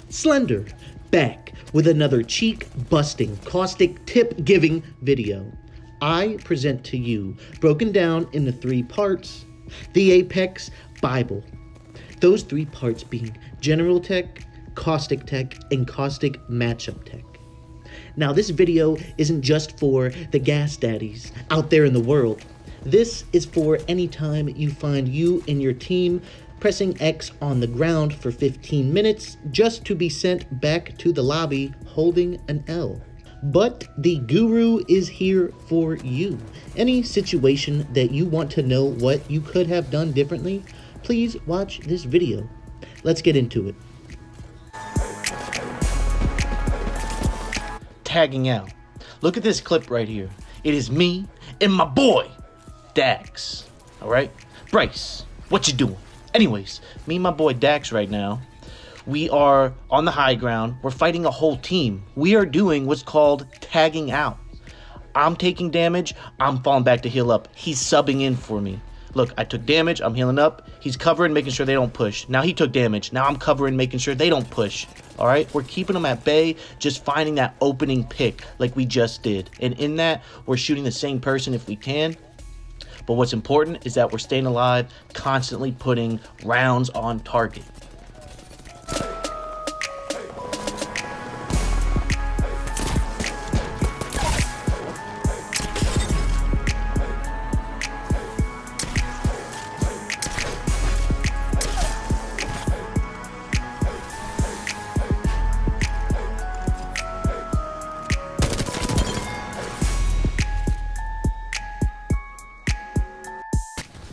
Slender, back with another cheek-busting, caustic tip-giving video. I present to you, broken down into 3 parts, the Apex Bible. Those 3 parts being General Tech, Caustic Tech, and Caustic Matchup Tech. Now, this video isn't just for the gas daddies out there in the world. This is for any time you find you and your team pressing X on the ground for 15 minutes just to be sent back to the lobby holding an L. But the guru is here for you. Any situation that you want to know what you could have done differently, please watch this video. Let's get into it. Tagging out. Look at this clip right here. It is me and my boy, Dax. All right? Bryce, what you doing? Anyways, me and my boy Dax right now, we are on the high ground. We're fighting a whole team. We are doing what's called tagging out. I'm taking damage. I'm falling back to heal up. He's subbing in for me. Look, I took damage. I'm healing up. He's covering, making sure they don't push. Now he took damage. Now I'm covering, making sure they don't push. All right? We're keeping them at bay, just finding that opening pick like we just did. And in that, we're shooting the same person if we can. But what's important is that we're staying alive, constantly putting rounds on target.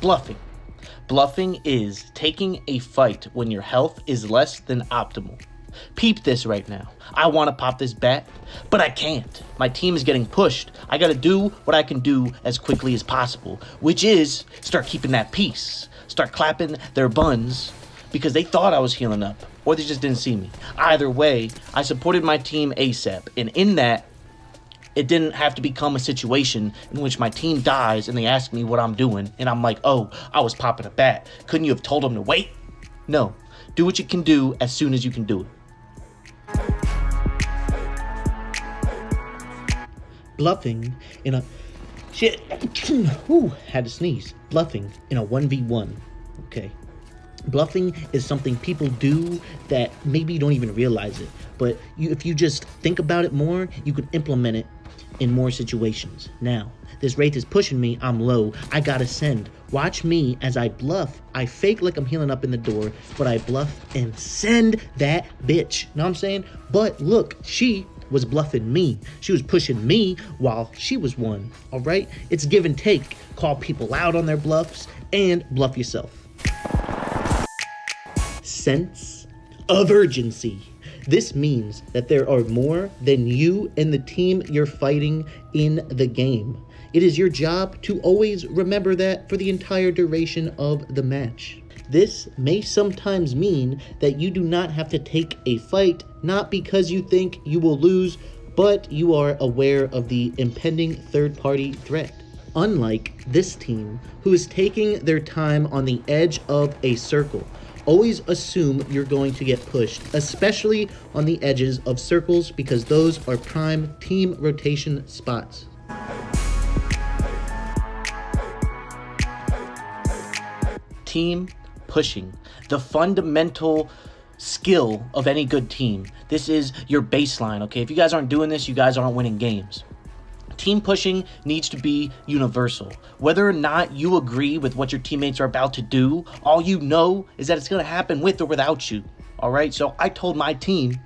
Bluffing. Bluffing is taking a fight when your health is less than optimal. Peep this right now. I want to pop this bat, but I can't. My team is getting pushed. I got to do what I can do as quickly as possible, which is start keeping that peace. Start clapping their buns because they thought I was healing up, or they just didn't see me. Either way, I supported my team ASAP, and in that, it didn't have to become a situation in which my team dies and they ask me what I'm doing. And I'm like, oh, I was popping a bat. Couldn't you have told them to wait? No. Do what you can do as soon as you can do it. Bluffing in a... Shit. Ooh, had to sneeze. Bluffing in a 1v1. Okay. Bluffing is something people do that maybe you don't even realize it. But if you just think about it more, you can implement it in more situations. Now, this Wraith is pushing me. I'm low. I gotta send. Watch me as I bluff. I fake like I'm healing up in the door, but I bluff and send that bitch. Know what I'm saying? But look, she was bluffing me. She was pushing me while she was one. All right? It's give and take. Call people out on their bluffs and bluff yourself. Sense of urgency. This means that there are more than you and the team you're fighting in the game. It is your job to always remember that for the entire duration of the match. This may sometimes mean that you do not have to take a fight, not because you think you will lose, but you are aware of the impending third-party threat. Unlike this team, who is taking their time on the edge of a circle. Always assume you're going to get pushed, especially on the edges of circles, because those are prime team rotation spots. Team pushing, the fundamental skill of any good team. This is your baseline, okay? If you guys aren't doing this, you guys aren't winning games. Team pushing needs to be universal. Whether or not you agree with what your teammates are about to do, all you know is that it's going to happen with or without you. All right, so I told my team,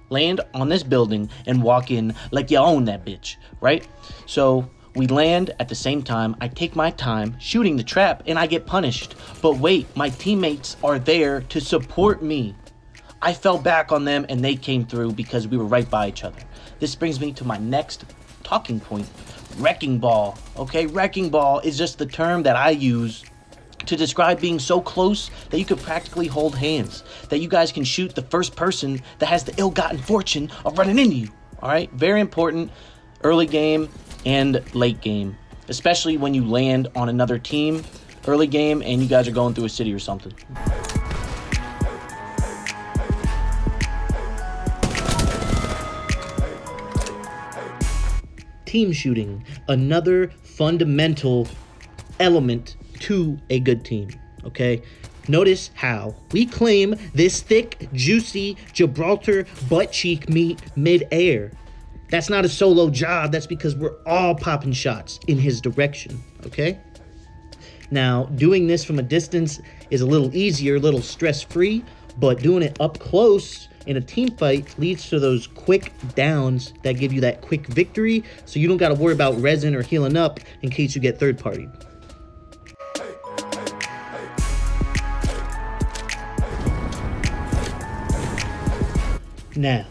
land on this building and walk in like you own that bitch, right? So we land at the same time. I take my time shooting the trap and I get punished. But wait, my teammates are there to support me. I fell back on them and they came through because we were right by each other. This brings me to my next talking point, wrecking ball. Okay, wrecking ball is just the term that I use to describe being so close that you could practically hold hands, that you guys can shoot the first person that has the ill-gotten fortune of running into you. All right, very important early game and late game, especially when you land on another team early game and you guys are going through a city or something. Team shooting, another fundamental element to a good team, okay? Notice how we claim this thick, juicy Gibraltar butt cheek meat mid-air. That's not a solo job. That's because we're all popping shots in his direction, okay? Now, doing this from a distance is a little easier, a little stress-free, but doing it up close in a team fight leads to those quick downs that give you that quick victory, so you don't got to worry about resin or healing up in case you get third-partied. Now,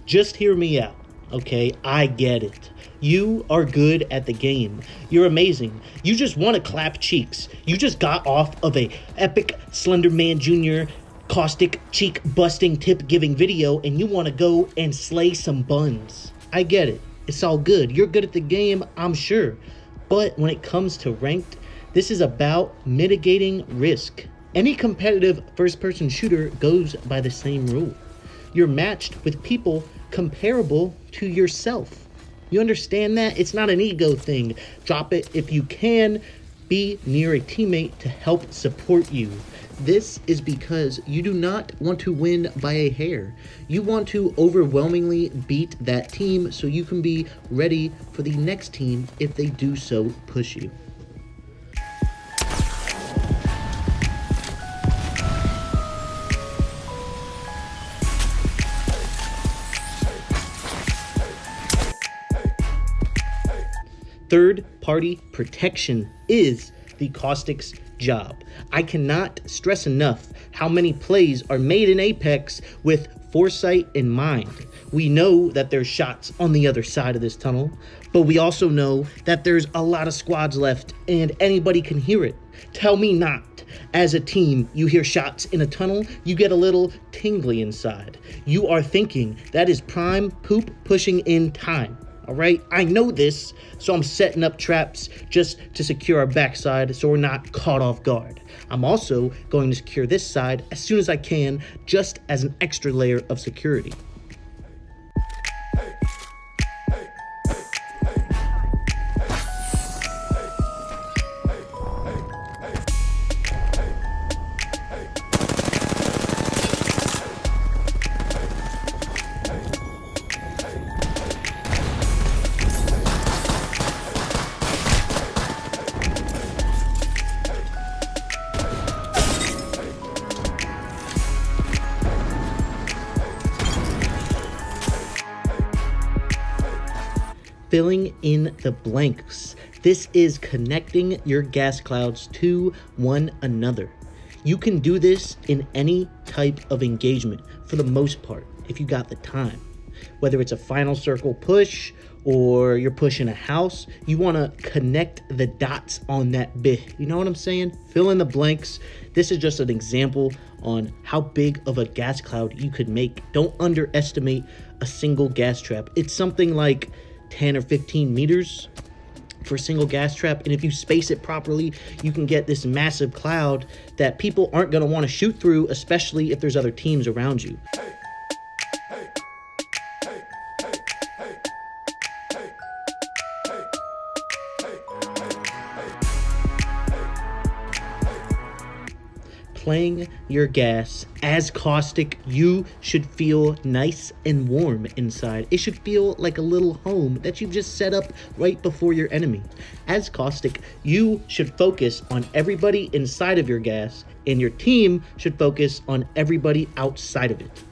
just hear me out, okay? I get it. You are good at the game. You're amazing. You just want to clap cheeks. You just got off of a epic Slender Man Jr. caustic cheek busting tip giving video and you want to go and slay some buns. I get it. It's all good. You're good at the game, I'm sure. But when it comes to ranked, this is about mitigating risk. Any competitive first-person shooter goes by the same rule. You're matched with people comparable to yourself. You understand that? It's not an ego thing. Drop it if you can. Be near a teammate to help support you. This is because you do not want to win by a hair. You want to overwhelmingly beat that team so you can be ready for the next team if they do so push you. Third-party protection is the Caustic's job. I cannot stress enough how many plays are made in Apex with foresight in mind. We know that there's shots on the other side of this tunnel, but we also know that there's a lot of squads left and anybody can hear it. Tell me not. As a team, you hear shots in a tunnel, you get a little tingly inside. You are thinking that is prime poop pushing in time. All right, I know this, so I'm setting up traps just to secure our backside so we're not caught off guard. I'm also going to secure this side as soon as I can, just as an extra layer of security. Filling in the blanks. This is connecting your gas clouds to one another. You can do this in any type of engagement for the most part, if you got the time. Whether it's a final circle push or you're pushing a house, you want to connect the dots on that bit. You know what I'm saying? Fill in the blanks. This is just an example on how big of a gas cloud you could make. Don't underestimate a single gas trap. It's something like 10 or 15 meters for a single gas trap, and if you space it properly, you can get this massive cloud that people aren't going to want to shoot through, especially if there's other teams around you. Playing your gas as Caustic, you should feel nice and warm inside. It should feel like a little home that you've just set up right before your enemy. As Caustic, you should focus on everybody inside of your gas, and your team should focus on everybody outside of it.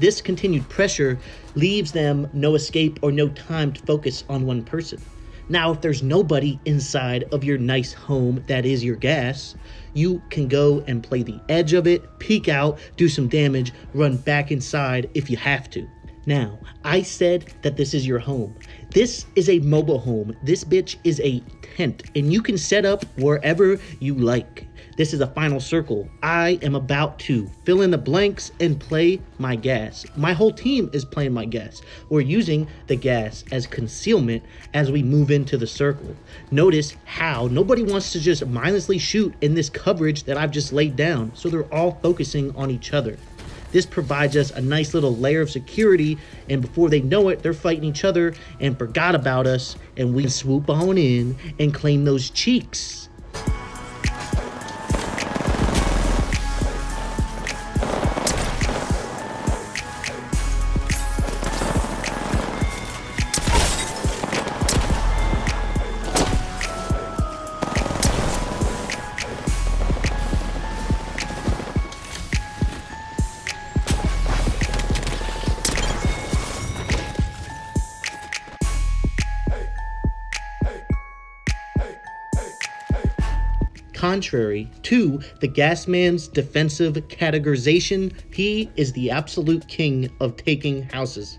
This continued pressure leaves them no escape or no time to focus on one person. Now, if there's nobody inside of your nice home that is your gas, you can go and play the edge of it, peek out, do some damage, run back inside if you have to. Now, I said that this is your home. This is a mobile home. This bitch is a tent, and you can set up wherever you like. This is a final circle. I am about to fill in the blanks and play my gas. My whole team is playing my gas. We're using the gas as concealment as we move into the circle. Notice how nobody wants to just mindlessly shoot in this coverage that I've just laid down, so they're all focusing on each other. This provides us a nice little layer of security, and before they know it, they're fighting each other and forgot about us, and we swoop on in and claim those cheeks. Contrary to the gas man's defensive categorization, he is the absolute king of taking houses.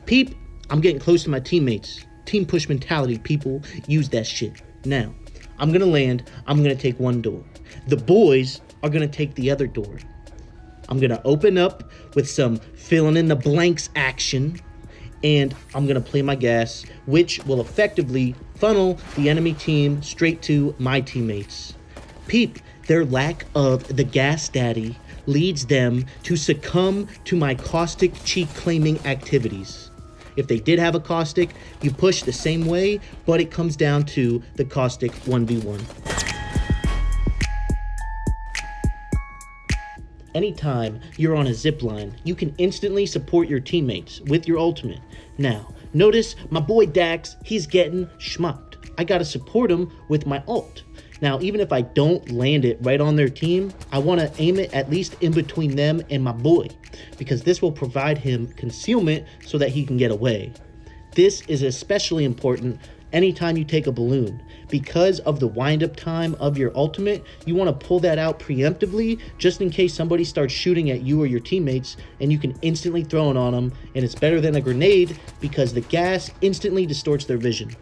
Peep, I'm getting close to my teammates. Team push mentality, people. Use that shit. Now, I'm gonna land. I'm gonna take one door. The boys are gonna take the other door. I'm gonna open up with some filling in the blanks action, and I'm gonna play my gas, which will effectively funnel the enemy team straight to my teammates. Peep, their lack of the gas daddy leads them to succumb to my caustic cheat claiming activities. If they did have a caustic, you push the same way, but it comes down to the caustic 1v1. Anytime you're on a zipline, you can instantly support your teammates with your ultimate. Now, notice my boy Dax, he's getting schmucked. I gotta support him with my ult. Now, even if I don't land it right on their team, I want to aim it at least in between them and my boy, because this will provide him concealment so that he can get away. This is especially important anytime you take a balloon. Because of the wind-up time of your ultimate, you want to pull that out preemptively just in case somebody starts shooting at you or your teammates, and you can instantly throw it on them, and it's better than a grenade because the gas instantly distorts their vision.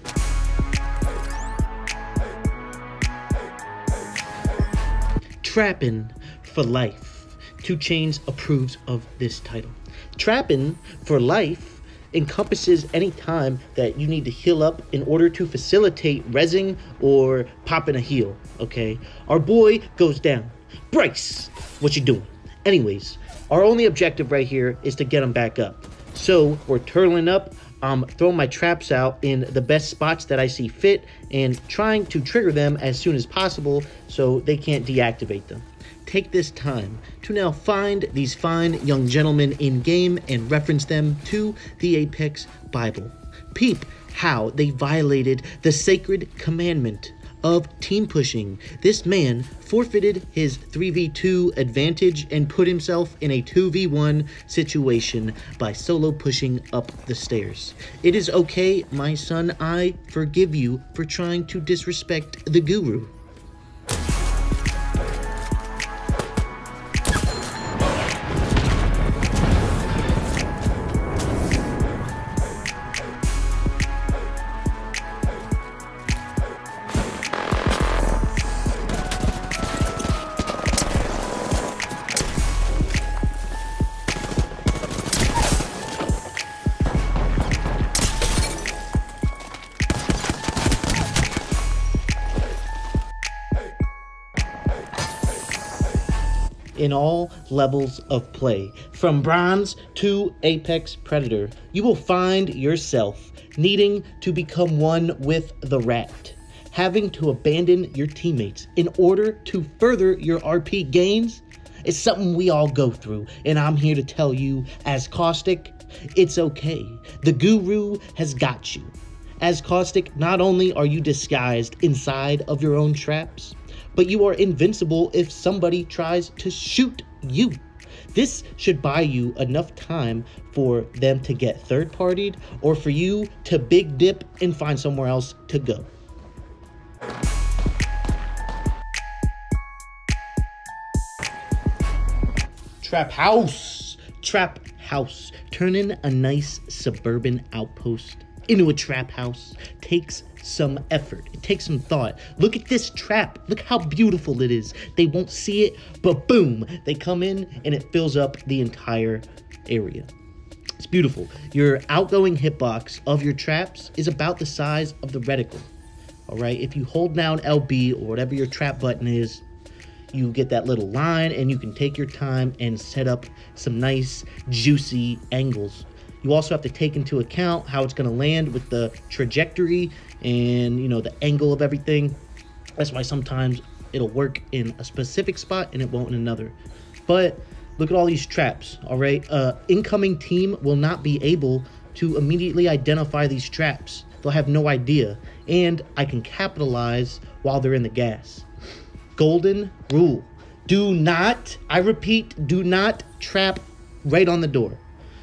Trappin' for life. 2 Chainz approves of this title. Trappin' for life encompasses any time that you need to heal up in order to facilitate rezzing or popping a heal, okay? Our boy goes down. Bryce, what you doing? Anyways, our only objective right here is to get him back up. So we're turtling up. I'm throwing my traps out in the best spots that I see fit and trying to trigger them as soon as possible so they can't deactivate them. Take this time to now find these fine young gentlemen in game and reference them to the Apex Bible. Peep how they violated the sacred commandment of team pushing. This man forfeited his 3v2 advantage and put himself in a 2v1 situation by solo pushing up the stairs. It is okay, my son. I forgive you for trying to disrespect the guru. In all levels of play, from bronze to apex predator, you will find yourself needing to become one with the rat, having to abandon your teammates in order to further your RP gains. It's something we all go through, and I'm here to tell you, as Caustic, it's okay. The guru has got you. As Caustic, not only are you disguised inside of your own traps, but you are invincible if somebody tries to shoot you. This should buy you enough time for them to get third-partied or for you to big dip and find somewhere else to go. Trap house. Trap house. Turning a nice suburban outpost into a trap house takes some effort. It takes some thought. Look at this trap. Look how beautiful it is. They won't see it, but boom, they come in and it fills up the entire area. It's beautiful. Your outgoing hitbox of your traps is about the size of the reticle. All right, if you hold down LB or whatever your trap button is, you get that little line and you can take your time and set up some nice juicy angles. You also have to take into account how it's going to land with the trajectory and, you know, the angle of everything. That's why sometimes it'll work in a specific spot and it won't in another. But look at all these traps, all right? Incoming team will not be able to immediately identify these traps. They'll have no idea. And I can capitalize while they're in the gas. Golden rule. Do not, I repeat, do not trap right on the door.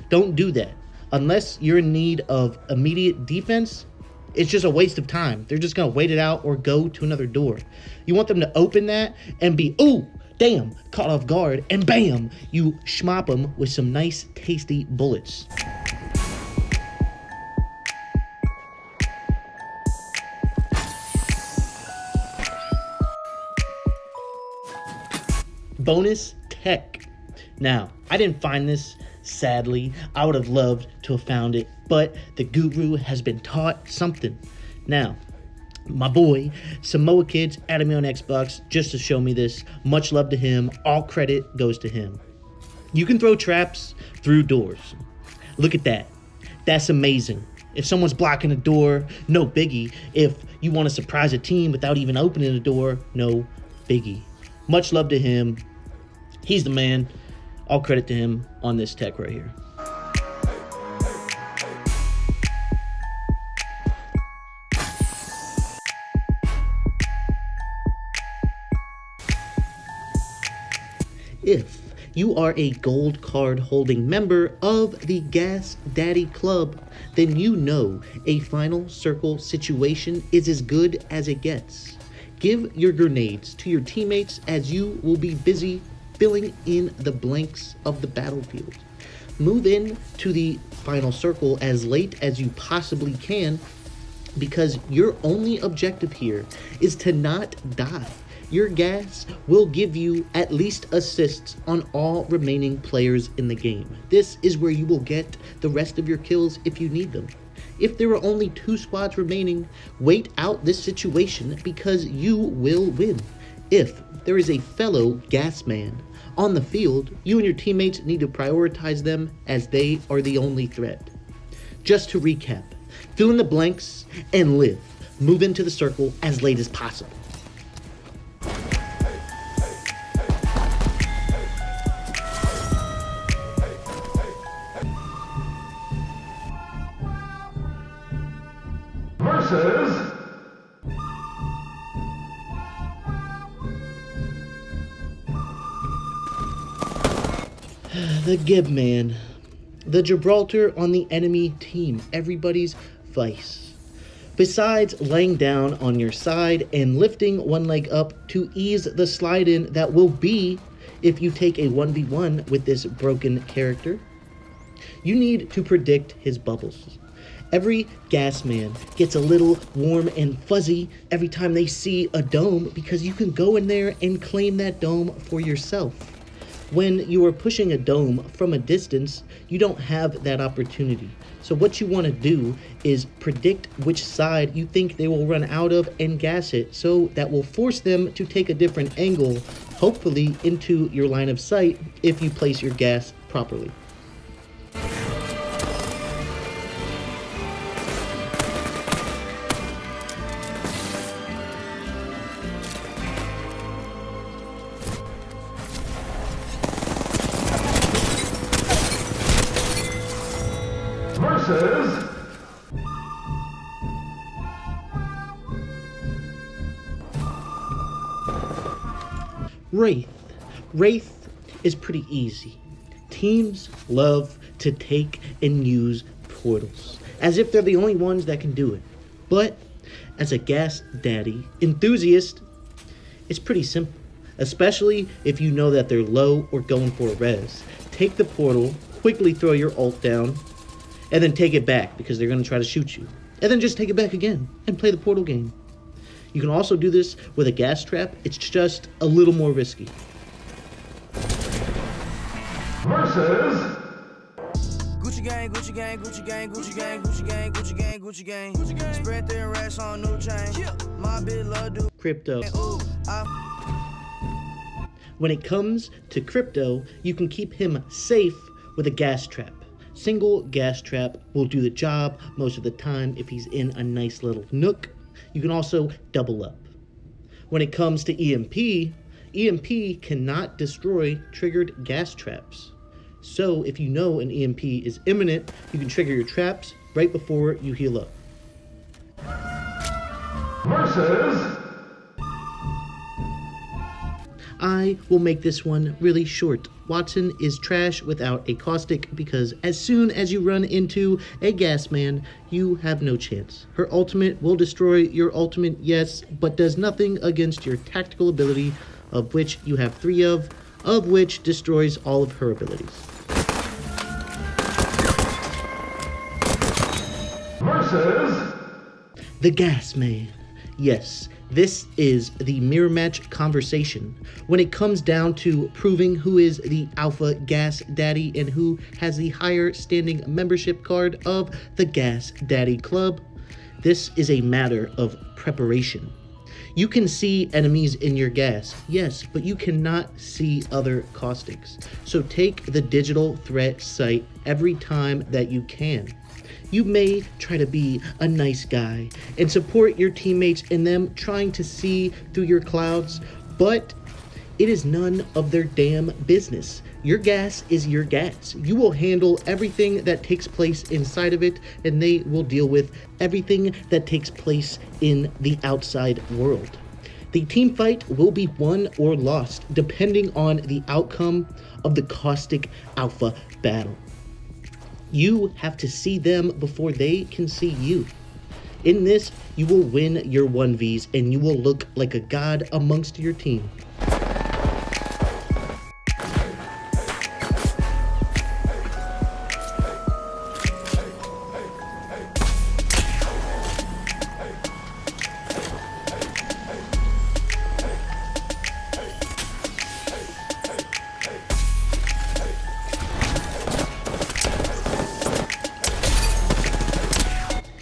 Don't do that. Unless you're in need of immediate defense, it's just a waste of time. They're just going to wait it out or go to another door. You want them to open that and be, ooh, damn, caught off guard, and bam, you schmop them with some nice, tasty bullets. Bonus tech. Now, I didn't find this, sadly. I would have loved to have found it, but the guru has been taught something. Now, my boy, Samoa Kids, added me on Xbox just to show me this. Much love to him. All credit goes to him. You can throw traps through doors. Look at that. That's amazing. If someone's blocking a door, no biggie. If you want to surprise a team without even opening the door, no biggie. Much love to him. He's the man. All credit to him on this tech right here. If you are a gold card holding member of the Gas Daddy Club, then you know a final circle situation is as good as it gets. Give your grenades to your teammates as you will be busy filling in the blanks of the battlefield. Move in to the final circle as late as you possibly can because your only objective here is to not die. Your gas will give you at least assists on all remaining players in the game. This is where you will get the rest of your kills if you need them. If there are only 2 squads remaining, wait out this situation because you will win. If there is a fellow gas man on the field, you and your teammates need to prioritize them as they are the only threat. Just to recap, fill in the blanks and live. Move into the circle as late as possible. Versus the Gib Man, the Gibraltar on the enemy team, everybody's vice. Besides laying down on your side and lifting one leg up to ease the slide in that will be if you take a 1v1 with this broken character, you need to predict his bubbles. Every gas man gets a little warm and fuzzy every time they see a dome because you can go in there and claim that dome for yourself. When you are pushing a dome from a distance, you don't have that opportunity. So what you want to do is predict which side you think they will run out of and gas it. So that will force them to take a different angle, hopefully into your line of sight if you place your gas properly. versus Wraith. Wraith is pretty easy. Teams love to take and use portals, as if they're the only ones that can do it. But as a Gas Daddy enthusiast, it's pretty simple, especially if you know that they're low or going for a res. Take the portal, quickly throw your ult down, and then take it back because they're going to try to shoot you. And then just take it back again and play the portal game. You can also do this with a gas trap. It's just a little more risky. Versus Gucci gang, Gucci gang, Gucci gang, Gucci gang, Gucci gang, Gucci gang, Gucci gang, Gucci gang. Spread their racks on new chain. My bitch love do crypto. When it comes to crypto, you can keep him safe with a gas trap. Single gas trap will do the job most of the time if he's in a nice little nook. You can also double up. When it comes to EMP cannot destroy triggered gas traps. So if you know an EMP is imminent, you can trigger your traps right before you heal up. versus I will make this one really short. Watson is trash without a caustic because as soon as you run into a gas man, you have no chance. Her ultimate will destroy your ultimate, yes, but does nothing against your tactical ability, of which you have 3 of which destroys all of her abilities. versus The gas man. Yes, this is the mirror match conversation. When it comes down to proving who is the alpha gas daddy and who has the higher standing membership card of the Gas Daddy Club, this is a matter of preparation. You can see enemies in your gas, yes, but you cannot see other caustics. So take the digital threat sight every time that you can. You may try to be a nice guy and support your teammates in them trying to see through your clouds, but it is none of their damn business. Your gas is your gas. You will handle everything that takes place inside of it, and they will deal with everything that takes place in the outside world. The team fight will be won or lost depending on the outcome of the Caustic Alpha battle. You have to see them before they can see you. In this, you will win your 1vs and you will look like a god amongst your team.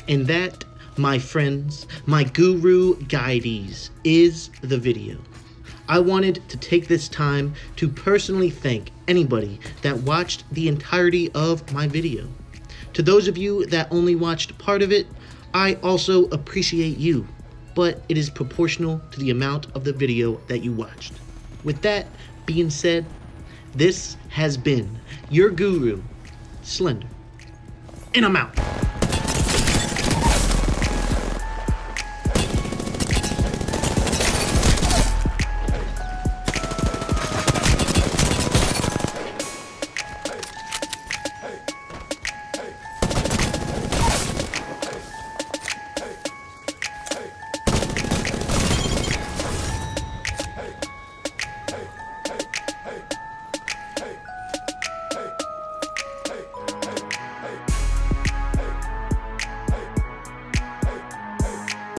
And that, my friends, my guru guides, is the video. I wanted to take this time to personally thank anybody that watched the entirety of my video. To those of you that only watched part of it, I also appreciate you, but it is proportional to the amount of the video that you watched. With that being said, this has been your guru, Slender, and I'm out.